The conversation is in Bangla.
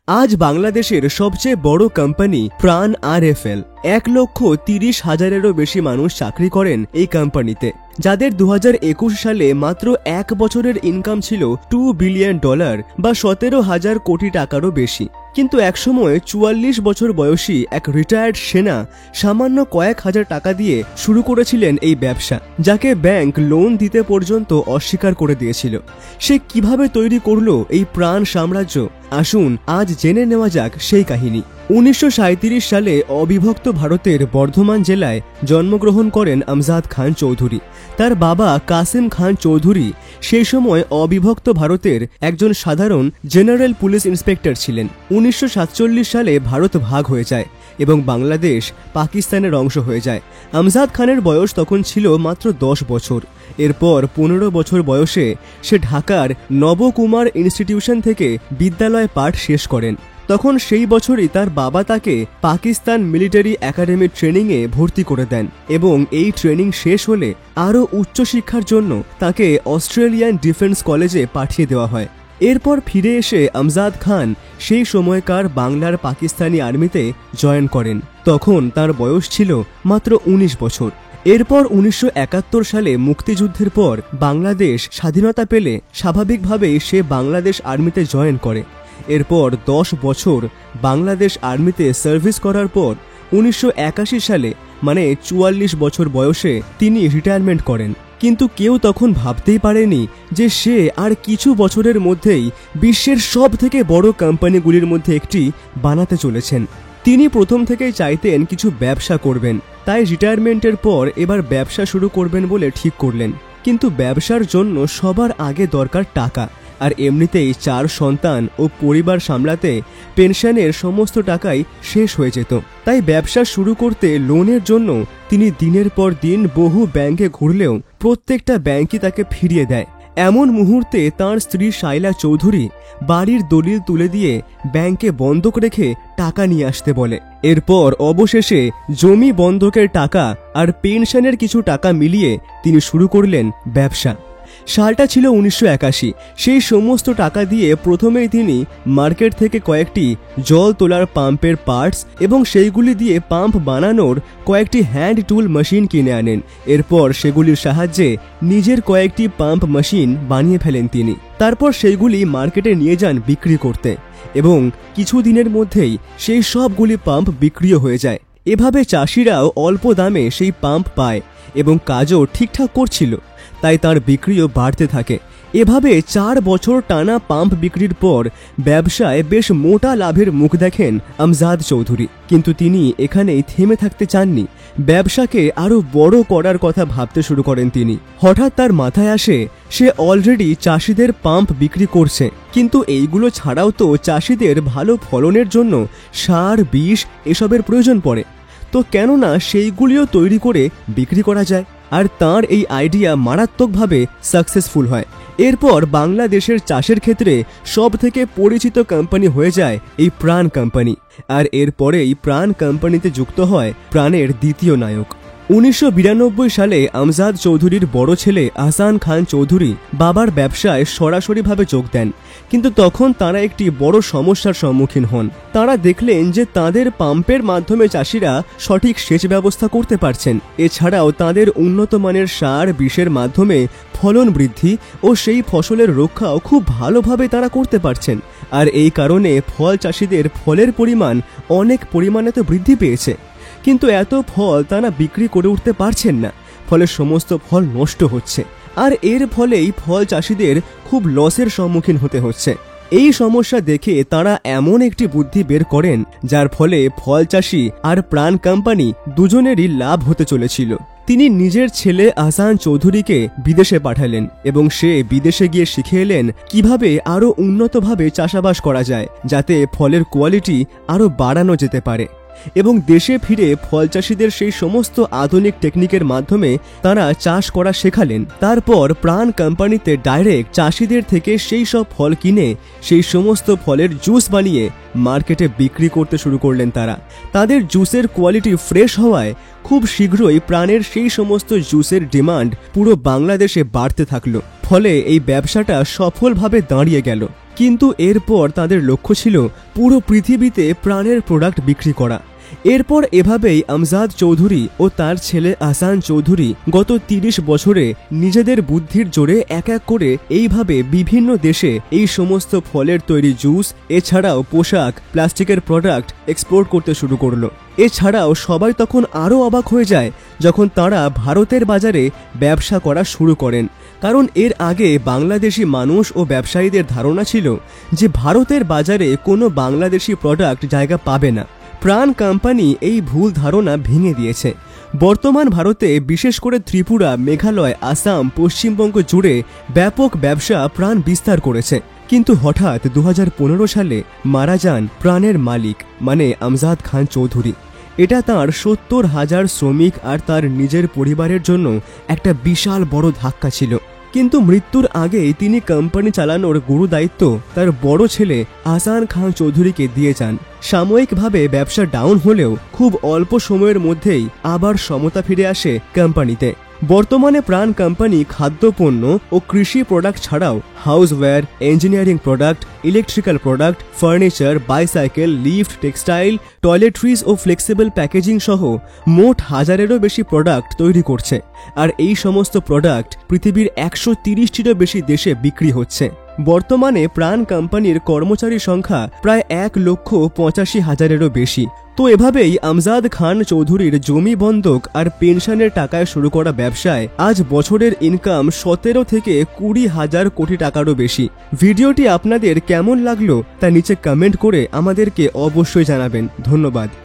আজ বাংলাদেশের সবচেয়ে বড় কোম্পানি প্রাণ আরএফএল 1,30,000-এরও বেশি মানুষ চাকরি করেন এই কোম্পানিতে, যাদের 2021 সালে মাত্র 1 বছরের ইনকাম ছিল $2 বিলিয়ন বা 17,000 কোটি টাকারও বেশি। কিন্তু একসময় 44 বছর বয়সী এক রিটায়ার্ড সেনা সামান্য কয়েক হাজার টাকা দিয়ে শুরু করেছিলেন এই ব্যবসা, যাকে ব্যাংক লোন দিতে পর্যন্ত অস্বীকার করে দিয়েছিল। সে কিভাবে তৈরি করলো এই প্রাণ সাম্রাজ্য? আসুন আজ জেনে নেওয়া যাক সেই কাহিনী। 1937 সালে অবিভক্ত ভারতের বর্ধমান জেলায় জন্মগ্রহণ করেন আমজাদ খান চৌধুরী। তার বাবা কাসেম খান চৌধুরী সেই সময় অবিভক্ত ভারতের একজন সাধারণ জেনারেল পুলিশ ইন্সপেক্টর ছিলেন। 1947 সালে ভারত ভাগ হয়ে যায় এবং বাংলাদেশ পাকিস্তানের অংশ হয়ে যায়। আমজাদ খানের বয়স তখন ছিল মাত্র 10 বছর। এরপর 15 বছর বয়সে সে ঢাকার নবকুমার ইনস্টিটিউশন থেকে বিদ্যালয় পাঠ শেষ করেন। তখন সেই বছরই তার বাবা তাকে পাকিস্তান মিলিটারি একাডেমি ট্রেনিংয়ে ভর্তি করে দেন এবং এই ট্রেনিং শেষ হলে আরও উচ্চশিক্ষার জন্য তাকে অস্ট্রেলিয়ান ডিফেন্স কলেজে পাঠিয়ে দেওয়া হয়। এরপর ফিরে এসে আমজাদ খান সেই সময়কার বাংলার পাকিস্তানি আর্মিতে জয়েন করেন। তখন তার বয়স ছিল মাত্র 19 বছর। এরপর 1971 সালে মুক্তিযুদ্ধের পর বাংলাদেশ স্বাধীনতা পেলে স্বাভাবিকভাবেই সে বাংলাদেশ আর্মিতে জয়েন করে। এরপর 10 বছর বাংলাদেশ আর্মিতে সার্ভিস করার পর 1981 সালে মানে 44 বছর বয়সে তিনি রিটায়ারমেন্ট করেন। কিন্তু কেউ তখন ভাবতেই পারেনি যে সে আর কিছু বছরের মধ্যেই বিশ্বের সবথেকে বড় কোম্পানিগুলির মধ্যে একটি বানাতে চলেছেন। তিনি প্রথম থেকেই চাইতেন কিছু ব্যবসা করবেন, তাই রিটায়ারমেন্টের পর এবার ব্যবসা শুরু করবেন বলে ঠিক করলেন। কিন্তু ব্যবসার জন্য সবার আগে দরকার টাকা, আর এমনিতেই 4 সন্তান ও পরিবার সামলাতে পেনশনের সমস্ত টাকাই শেষ হয়ে যেত। তাই ব্যবসা শুরু করতে লোনের জন্য তিনি দিনের পর দিন বহু ব্যাংকে ঘুরলেও প্রত্যেকটা ব্যাংকই তাকে ফিরিয়ে দেয়। এমন মুহূর্তে তাঁর স্ত্রী শাইলা চৌধুরী বাড়ির দলিল তুলে দিয়ে ব্যাংকে বন্ধক রেখে টাকা নিয়ে আসতে বলে। এরপর অবশেষে জমি বন্ধকের টাকা আর পেনশনের কিছু টাকা মিলিয়ে তিনি শুরু করলেন ব্যবসা। সালটা ছিল 1981। সেই সমস্ত টাকা দিয়ে প্রথমেই তিনি মার্কেট থেকে কয়েকটি জল তোলার পাম্পের পার্টস এবং সেইগুলি দিয়ে পাম্প বানানোর কয়েকটি হ্যান্ড টুল মেশিন কিনে আনেন। এরপর সেগুলির সাহায্যে নিজের কয়েকটি পাম্প মেশিন বানিয়ে ফেলেন তিনি। তারপর সেইগুলি মার্কেটে নিয়ে যান বিক্রি করতে এবং কিছু দিনের মধ্যেই সেই সবগুলি পাম্প বিক্রিও হয়ে যায়। এভাবে চাষিরাও অল্প দামে সেই পাম্প পায় এবং কাজও ঠিকঠাক করছিল, তাই তার বিক্রিও বাড়তে থাকে। এভাবে 4 বছর টানা পাম্প বিক্রির পর ব্যবসায় বেশ মোটা লাভের মুখ দেখেন আমজাদ চৌধুরী। কিন্তু তিনি এখানেই থেমে থাকতে চাননি, ব্যবসাকে আরও বড় করার কথা ভাবতে শুরু করেন তিনি। হঠাৎ তার মাথায় আসে সে অলরেডি চাষিদের পাম্প বিক্রি করছে, কিন্তু এইগুলো ছাড়াও তো চাষিদের ভালো ফলনের জন্য সার, বিষ এসবের প্রয়োজন পড়ে। তো কেননা সেইগুলিও তৈরি করে বিক্রি করা যায়? আর তাঁর এই আইডিয়া মারাত্মকভাবে সাকসেসফুল হয়। এরপর বাংলাদেশের চাষের ক্ষেত্রে সব থেকে পরিচিত কোম্পানি হয়ে যায় এই প্রাণ কোম্পানি, আর এরপরেই প্রাণ কোম্পানিতে যুক্ত হয় প্রাণের দ্বিতীয় নায়ক। 1992 সালে আমজাদ চৌধুরীর বড় ছেলে আহসান খান চৌধুরী বাবার ব্যবসায় সরাসরিভাবে যোগ দেন। কিন্তু তখন তারা একটি বড় সমস্যার সম্মুখীন হন। তারা দেখলেন যে তাদের পাম্পের মাধ্যমে চাষিরা সঠিক সেচ ব্যবস্থা করতে পারছেন। এছাড়াও তাদের উন্নত মানের সার, বিষের মাধ্যমে ফলন বৃদ্ধি ও সেই ফসলের রক্ষাও খুব ভালোভাবে তারা করতে পারছেন। আর এই কারণে ফল চাষিদের ফলের পরিমাণ অনেক পরিমাণে তো বৃদ্ধি পেয়েছে, কিন্তু এত ফল তারা বিক্রি করে উঠতে পারছেন না। ফলে সমস্ত ফল নষ্ট হচ্ছে, আর এর ফলেই ফল চাষিদের খুব লসের সম্মুখীন হতে হচ্ছে। এই সমস্যা দেখে তারা এমন একটি বুদ্ধি বের করেন যার ফলে ফল চাষি আর প্রাণ কোম্পানি দুজনেরই লাভ হতে চলেছিল। তিনি নিজের ছেলে আহসান চৌধুরীকে বিদেশে পাঠালেন এবং সে বিদেশে গিয়ে শিখে এলেন কিভাবে আরও উন্নতভাবে চাষাবাস করা যায়, যাতে ফলের কোয়ালিটি আরও বাড়ানো যেতে পারে। এবং দেশে ফিরে ফল চাষিদের সেই সমস্ত আধুনিক টেকনিকের মাধ্যমে তারা চাষ করা শেখালেন। তারপর প্রাণ কোম্পানিতে ডাইরেক্ট চাষিদের থেকে সেই সব ফল কিনে সেই সমস্ত ফলের জুস বানিয়ে মার্কেটে বিক্রি করতে শুরু করলেন তারা। তাদের জুসের কোয়ালিটি ফ্রেশ হওয়ায় খুব শীঘ্রই প্রাণের সেই সমস্ত জুসের ডিমান্ড পুরো বাংলাদেশে বাড়তে থাকলো। ফলে এই ব্যবসাটা সফলভাবে দাঁড়িয়ে গেল। কিন্তু এরপর তাদের লক্ষ্য ছিল পুরো পৃথিবীতে প্রাণের প্রোডাক্ট বিক্রি করা। এরপর এভাবেই আমজাদ চৌধুরী ও তার ছেলে আহসান চৌধুরী গত 30 বছরে নিজেদের বুদ্ধির জোরে এক এক করে এইভাবে বিভিন্ন দেশে এই সমস্ত ফলের তৈরি জুস এছাড়াও পোশাক প্লাস্টিকের প্রোডাক্ট এক্সপোর্ট করতে শুরু করলো। এছাড়াও সবাই তখন আরও অবাক হয়ে যায় যখন তারা ভারতের বাজারে ব্যবসা করা শুরু করেন, কারণ এর আগে বাংলাদেশি মানুষ ও ব্যবসায়ীদের ধারণা ছিল যে ভারতের বাজারে কোনো বাংলাদেশি প্রোডাক্ট জায়গা পাবে না। প্রাণ কোম্পানি এই ভুল ধারণা ভেঙে দিয়েছে। বর্তমান ভারতে বিশেষ করে ত্রিপুরা, মেঘালয়, আসাম, পশ্চিমবঙ্গ জুড়ে ব্যাপক ব্যবসা প্রাণ বিস্তার করেছে। কিন্তু হঠাৎ 2015 সালে মারা যান প্রাণের মালিক মানে আমজাদ খান চৌধুরী। এটা তাঁর 70,000 শ্রমিক আর তার নিজের পরিবারের জন্য একটা বিশাল বড় ধাক্কা ছিল। কিন্তু মৃত্যুর আগেই তিনি কোম্পানি চালানোর গুরু দায়িত্ব তার বড় ছেলে আহসান খান চৌধুরীকে দিয়ে যান। সাময়িকভাবে ব্যবসা ডাউন হলেও খুব অল্প সময়ের মধ্যেই আবার সমতা ফিরে আসে কোম্পানিতে। বর্তমানে প্রাণ কোম্পানি খাদ্যপণ্য ও কৃষি প্রোডাক্ট ছাড়াও houseware, engineering product, electrical product, furniture, bicycle, lift, textile, toiletries ও ফ্লেক্সিবল প্যাকেজিং সহ মোট 1000-এরও বেশি প্রোডাক্ট তৈরি করছে। আর এই সমস্ত প্রোডাক্ট পৃথিবীর 130টিরও বেশি দেশে বিক্রি হচ্ছে। বর্তমানে প্রাণ কোম্পানির কর্মচারী সংখ্যা প্রায় 1,85,000-এরও বেশি। তো এভাবেই আমজাদ খান চৌধুরীর জমি বন্ধক আর পেনশনের টাকায় শুরু করা ব্যবসায় আজ বছরের ইনকাম 17 থেকে 20,000 কোটি টাকারও বেশি। ভিডিওটি আপনাদের কেমন লাগলো তা নিচে কমেন্ট করে আমাদেরকে অবশ্যই জানাবেন। ধন্যবাদ।